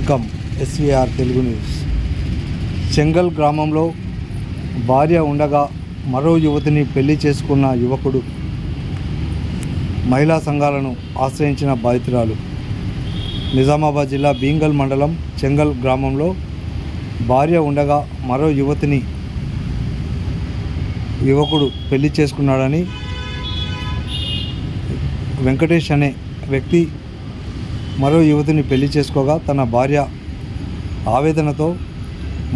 Welcome SVR Telugu news. Chengal గ్రామంలో భార్య ఉండగా మరో యువతిని పెళ్లి చేసుకున్న యువకుడు మహిళా సంఘాలను ఆశ్రయించిన బాధితురాలు. నిజామాబాద్ జిల్లా బీంగల్ మండలం చెంగల్ గ్రామంలో భార్య ఉండగా మరో యువకుడు పెళ్లి చేసుకున్నాడని వెంకటేష్ అనే వ్యక్తి మరో యువతిని పెళ్లి చేసుకోగా తన భార్య ఆవేదనతో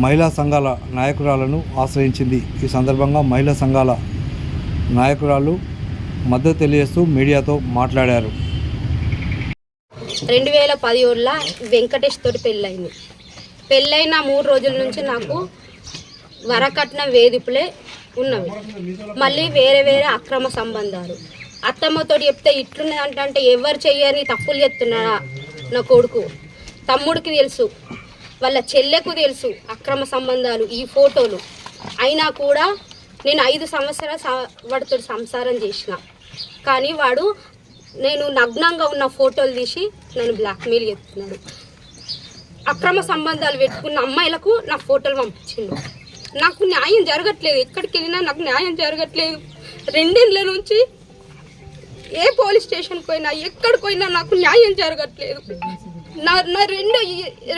మహిళా సంఘాల నాయకురాలను ఆశ్రయించింది. ఈ సందర్భంగా మహిళా సంఘాల నాయకురాలు మద్దతు తెలియజేస్తూ మీడియాతో మాట్లాడారు. 2017లో వెంకటేష్ తోటి పెళ్ళైన 3 రోజుల నుంచి నాకు వరకట్న వేధింపులే ఉన్నవి. మళ్ళీ వేరే అక్రమ సంబంధాలు. అత్తమ్మతో చెప్తే ఇట్లున్నదంటే ఎవరు చెయ్యని తప్పులు చెప్తున్నాడా నా కొడుకు. తమ్ముడికి తెలుసు, వాళ్ళ చెల్లెకు తెలుసు అక్రమ సంబంధాలు, ఈ ఫోటోలు. అయినా కూడా నేను 5 సంవత్సరాలు వాడితో సంసారం చేసిన. కానీ వాడు నేను నగ్నంగా ఉన్న ఫోటోలు తీసి నన్ను బ్లాక్మెయిల్ చేస్తున్నాడు. అక్రమ సంబంధాలు పెట్టుకున్న అమ్మాయిలకు నా ఫోటోలు పంపించిండు. నాకు న్యాయం జరగట్లేదు. ఎక్కడికి వెళ్ళినా నాకు న్యాయం జరగట్లేదు. 2 ఏళ్ళ నుంచి ఏ పోలీస్ స్టేషన్కి పోయినా ఎక్కడికి పోయినా నాకు న్యాయం జరగట్లేదు. నా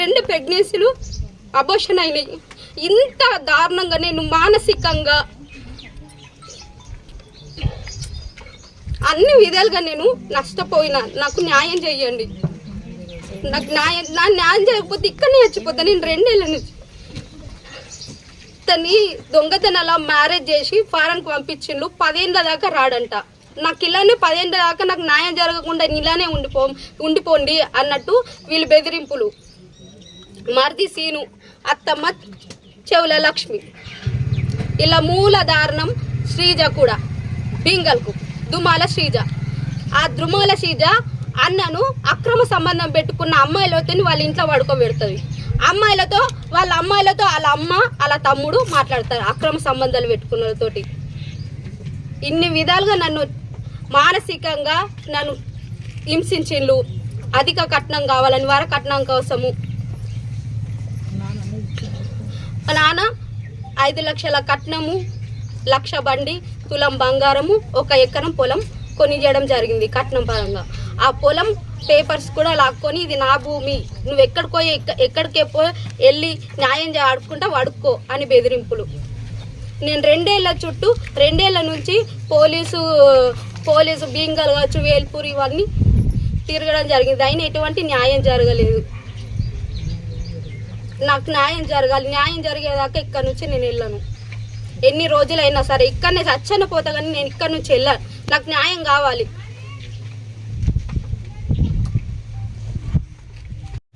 రెండు ప్రెగ్నెన్సీలు అబోర్షన్ అయినాయి. ఇంత దారుణంగా నేను మానసికంగా అన్ని విధాలుగా నేను నష్టపోయినా. నాకు న్యాయం చేయండి. నాకు న్యాయం చేయకపోతే ఇక్కడనే చచ్చిపోతా. నేను 2 ఏళ్ళ నుంచి తన్ని దొంగతనాల మ్యారేజ్ చేసి ఫారెన్కి పంపించిండు. 10 ఏళ్ళ దాకా రాడంట. నాకు ఇలానే 10 ఏళ్ళ దాకా నాకు న్యాయం జరగకుండా ఇలానే ఉండిపోండి అన్నట్టు వీళ్ళు బెదిరింపులు. మర్ది సీను, అత్తమ్మ చెవుల లక్ష్మి, ఇలా మూల దారుణం. శ్రీజ కూడా బీంగల్కు దుమాల శ్రీజ. ఆ దుమాల శ్రీజ అన్నను అక్రమ సంబంధం పెట్టుకున్న అమ్మాయిలతో వాళ్ళ ఇంట్లో పడుకోబెడుతుంది. వాళ్ళ అమ్మాయిలతో వాళ్ళ అమ్మ వాళ్ళ తమ్ముడు మాట్లాడతారు అక్రమ సంబంధాలు పెట్టుకున్న వాళ్ళతోటి. ఇన్ని విధాలుగా నన్ను మానసికంగా నన్ను హింసించిండ్రు. అధిక కట్నం కావాలని వరకట్నం కోసము. నాన్న 5 లక్షల కట్నము, 1 లక్ష బండి, తులం బంగారము, 1 ఎకరం పొలం కొనియడం జరిగింది కట్నం పరంగా. ఆ పొలం పేపర్స్ కూడా లాక్కొని ఇది నా భూమి, నువ్వు ఎక్కడికే వెళ్ళి న్యాయం ఆడుకుంటా వడుక్కో అని బెదిరింపులు. నేను 2 ఏళ్ళ చుట్టూ 2 ఏళ్ళ నుంచి పోలీసు బీంగల్ కావచ్చు, వేల్పూర్ ఇవన్నీ తిరగడం జరిగింది. అయినా ఎటువంటి న్యాయం జరగలేదు. నాకు న్యాయం జరగాలి. న్యాయం జరిగేదాకా ఇక్కడ నుంచి నేను వెళ్ళను. ఎన్ని రోజులైనా సరే ఇక్కడనే చచ్చని పోతా, కానీ నేను ఇక్కడ నుంచి వెళ్ళాను. నాకు న్యాయం కావాలి.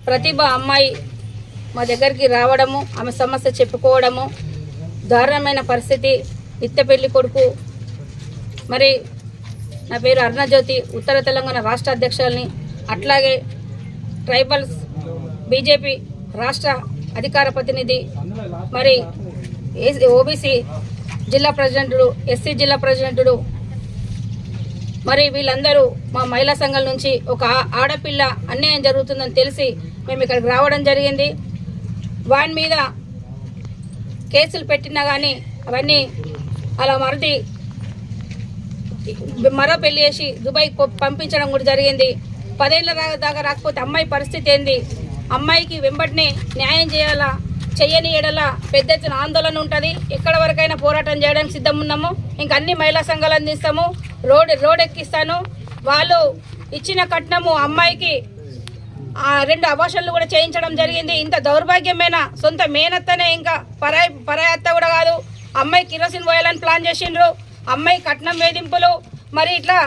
ప్రతిభ అమ్మాయి మా దగ్గరికి రావడము, ఆమె సమస్య చెప్పుకోవడము, దారుణమైన పరిస్థితి. నిత్య పెళ్లి కొడుకు. మరి నా పేరు అరుణజ్యోతి, ఉత్తర తెలంగాణ రాష్ట్ర అధ్యక్షుల్ని. అట్లాగే ట్రైబల్స్ బీజేపీ రాష్ట్ర అధికార ప్రతినిధి, మరి ఓబీసీ జిల్లా ప్రెసిడెంటుడు, ఎస్సీ జిల్లా ప్రెసిడెంటుడు. మరి వీళ్ళందరూ మా మహిళా సంఘం నుంచి ఒక ఆడపిల్ల అన్యాయం జరుగుతుందని తెలిసి మేము ఇక్కడికి రావడం జరిగింది. వాని మీద కేసులు పెట్టినా కానీ అవన్నీ అలా మరో పెళ్లి చేసి దుబాయ్ పంపించడం కూడా జరిగింది. 10 ఏళ్ళ దాకా రాకపోతే అమ్మాయి పరిస్థితి ఏంది? అమ్మాయికి వెంబడినే న్యాయం చేయాలా, చెయ్యని ఎడల పెద్ద ఎత్తున ఆందోళన ఉంటుంది. ఎక్కడ వరకైనా పోరాటం చేయడానికి సిద్ధం ఉన్నాము. ఇంక అన్ని మహిళా సంఘాలు అందిస్తాము. రోడ్ ఎక్కిస్తాను. వాళ్ళు ఇచ్చిన కట్నము అమ్మాయికి 2 అబార్షన్లు కూడా చేయించడం జరిగింది. ఇంత దౌర్భాగ్యమైన సొంత మేనత్తనే, ఇంకా పరాయి అత్త కూడా కాదు. అమ్మాయి కిరోసిన్ పోయాలని ప్లాన్ చేసిండ్రు. అమ్మాయి కట్నం వేధింపులు. మరి ఇట్లా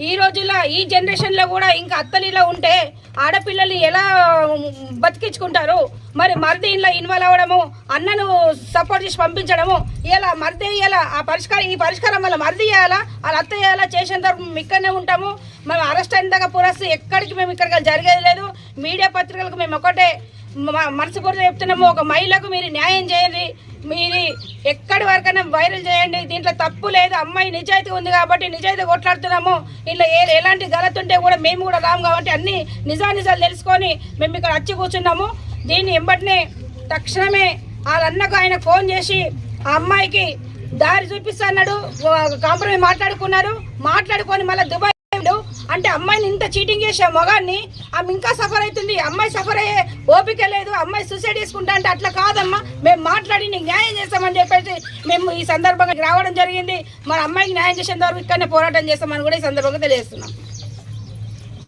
ఈ రోజుల్లో ఈ జనరేషన్లో కూడా ఇంకా అత్తలు ఇలా ఉంటే ఆడపిల్లల్ని ఎలా బతికించుకుంటారు? మరి మరిది ఇంట్లో ఇన్వాల్వ్ అవ్వడము, అన్నను సపోర్ట్ చేసి పంపించడము, ఇలా మరిది ఇలా ఈ పరిష్కారం వల్ల మరిది చేయాలా, వాళ్ళ అత్త చేయాలా, చేసేంత మేము ఇక్కడనే ఉంటాము. మేము అరెస్ట్ అయిన దాకా పురస్సు ఎక్కడికి మేము ఇక్కడికి జరిగేది లేదు. మీడియా పత్రికలకు మేము ఒకటే మనస్ఫూర్తిగా చెప్తున్నాము, ఒక మహిళకు మీరు న్యాయం చేయండి. మీరు ఎక్కడి వరకైనా వైరల్ చేయండి. దీంట్లో తప్పు లేదు. అమ్మాయి నిజాయితీ ఉంది కాబట్టి నిజాయితీ కొట్లాడుతున్నాము. ఇలా ఎలాంటి గలత్ ఉంటే కూడా మేము కూడా రాము కాబట్టి అన్ని నిజాలు తెలుసుకొని మేము ఇక్కడ వచ్చి కూర్చున్నాము. దీన్ని ఎంబటినే తక్షణమే వాళ్ళ అన్నకు ఆయన ఫోన్ చేసి ఆ అమ్మాయికి దారి చూపిస్తా అన్నాడు. కాంప్రమైజ్ మాట్లాడుకొని మళ్ళీ దుబాయ్ అంటే అమ్మాయిని ఇంత చీటింగ్ చేసే మొగాన్ని ఆమె ఇంకా సఫర్ అవుతుంది. అమ్మాయి సఫర్ అయ్యే ఓపిక లేదు, అమ్మాయి సూసైడ్ చేసుకుంటా అంటే అట్లా కాదమ్మా, మేము మాట్లాడి నీకు న్యాయం చేస్తామని చెప్పేసి మేము ఈ సందర్భంగా రావడం జరిగింది. మన అమ్మాయికి న్యాయం చేసేంత వరకు ఇక్కడనే పోరాటం చేస్తామని కూడా ఈ సందర్భంగా తెలియజేస్తున్నాం.